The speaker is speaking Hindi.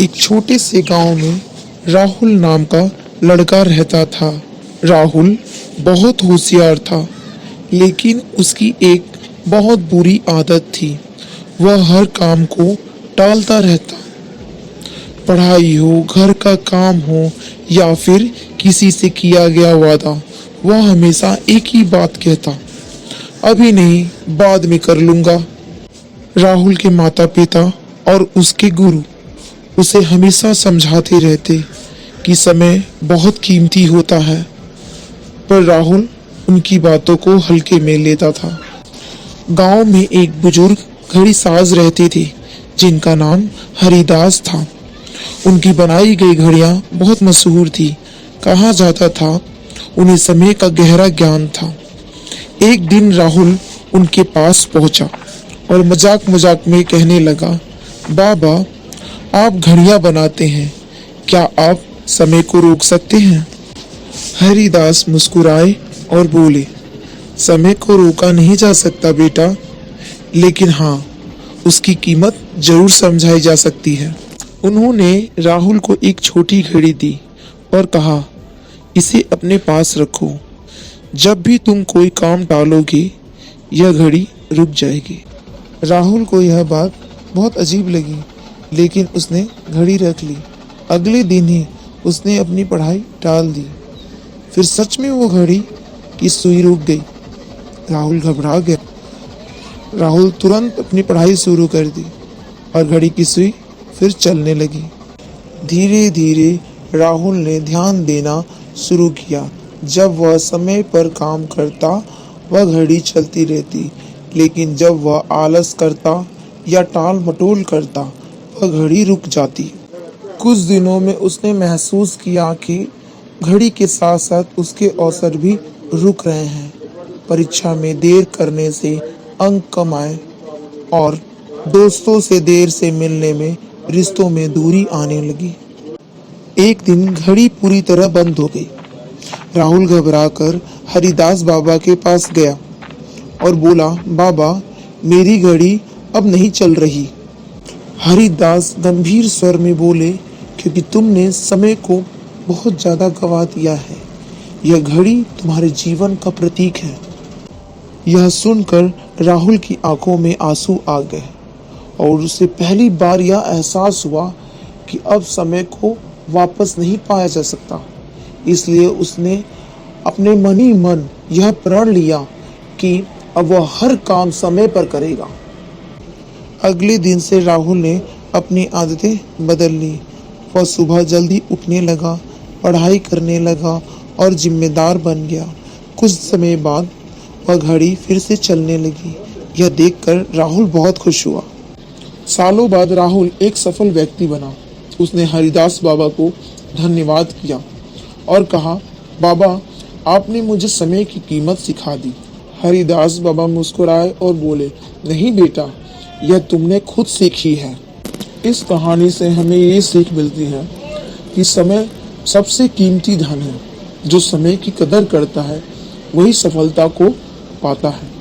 एक छोटे से गांव में राहुल नाम का लड़का रहता था। राहुल बहुत होशियार था, लेकिन उसकी एक बहुत बुरी आदत थी। वह हर काम को टालता रहता। पढ़ाई हो, घर का काम हो या फिर किसी से किया गया वादा, वह हमेशा एक ही बात कहता, अभी नहीं, बाद में कर लूंगा। राहुल के माता पिता और उसके गुरु उसे हमेशा समझाते रहते कि समय बहुत कीमती होता है, पर राहुल उनकी बातों को हल्के में लेता था। गांव में एक बुजुर्ग घड़ी साज रहते थे जिनका नाम हरिदास था। उनकी बनाई गई घड़ियां बहुत मशहूर थी। कहा जाता था उन्हें समय का गहरा ज्ञान था। एक दिन राहुल उनके पास पहुंचा और मजाक मजाक में कहने लगा, बाबा, आप घड़ियां बनाते हैं, क्या आप समय को रोक सकते हैं? हरिदास मुस्कुराए और बोले, समय को रोका नहीं जा सकता बेटा, लेकिन हाँ, उसकी कीमत जरूर समझाई जा सकती है। उन्होंने राहुल को एक छोटी घड़ी दी और कहा, इसे अपने पास रखो। जब भी तुम कोई काम टालोगे, यह घड़ी रुक जाएगी। राहुल को यह बात बहुत अजीब लगी, लेकिन उसने घड़ी रख ली। अगले दिन ही उसने अपनी पढ़ाई टाल दी। फिर सच में वो घड़ी की सुई रुक गई। राहुल घबरा गया। राहुल तुरंत अपनी पढ़ाई शुरू कर दी और घड़ी की सुई फिर चलने लगी। धीरे धीरे राहुल ने ध्यान देना शुरू किया। जब वह समय पर काम करता, वह घड़ी चलती रहती, लेकिन जब वह आलस करता या टाल मटोल करता, वह घड़ी रुक जाती। कुछ दिनों में उसने महसूस किया कि घड़ी के साथ साथ उसके अवसर भी रुक रहे हैं। परीक्षा में देर करने से अंक कम आए और दोस्तों से देर से मिलने में रिश्तों में दूरी आने लगी। एक दिन घड़ी पूरी तरह बंद हो गई। राहुल घबराकर हरिदास बाबा के पास गया और बोला, बाबा, मेरी घड़ी अब नहीं चल रही। हरिदास गंभीर स्वर में बोले, क्योंकि तुमने समय को बहुत ज्यादा गवा दिया है। यह घड़ी तुम्हारे जीवन का प्रतीक है। यह सुनकर राहुल की आंखों में आंसू आ गए और उसे पहली बार यह एहसास हुआ कि अब समय को वापस नहीं पाया जा सकता। इसलिए उसने अपने मन ही मन यह प्रण लिया कि अब वह हर काम समय पर करेगा। अगले दिन से राहुल ने अपनी आदतें बदल ली। वह सुबह जल्दी उठने लगा, पढ़ाई करने लगा और जिम्मेदार बन गया। कुछ समय बाद वह घड़ी फिर से चलने लगी। यह देखकर राहुल बहुत खुश हुआ। सालों बाद राहुल एक सफल व्यक्ति बना। उसने हरिदास बाबा को धन्यवाद किया और कहा, बाबा, आपने मुझे समय की कीमत सिखा दी। हरिदास बाबा मुस्कुराए और बोले, नहीं बेटा, यह तुमने खुद सीखी है। इस कहानी से हमें ये सीख मिलती है कि समय सबसे कीमती धन है। जो समय की कदर करता है, वही सफलता को पाता है।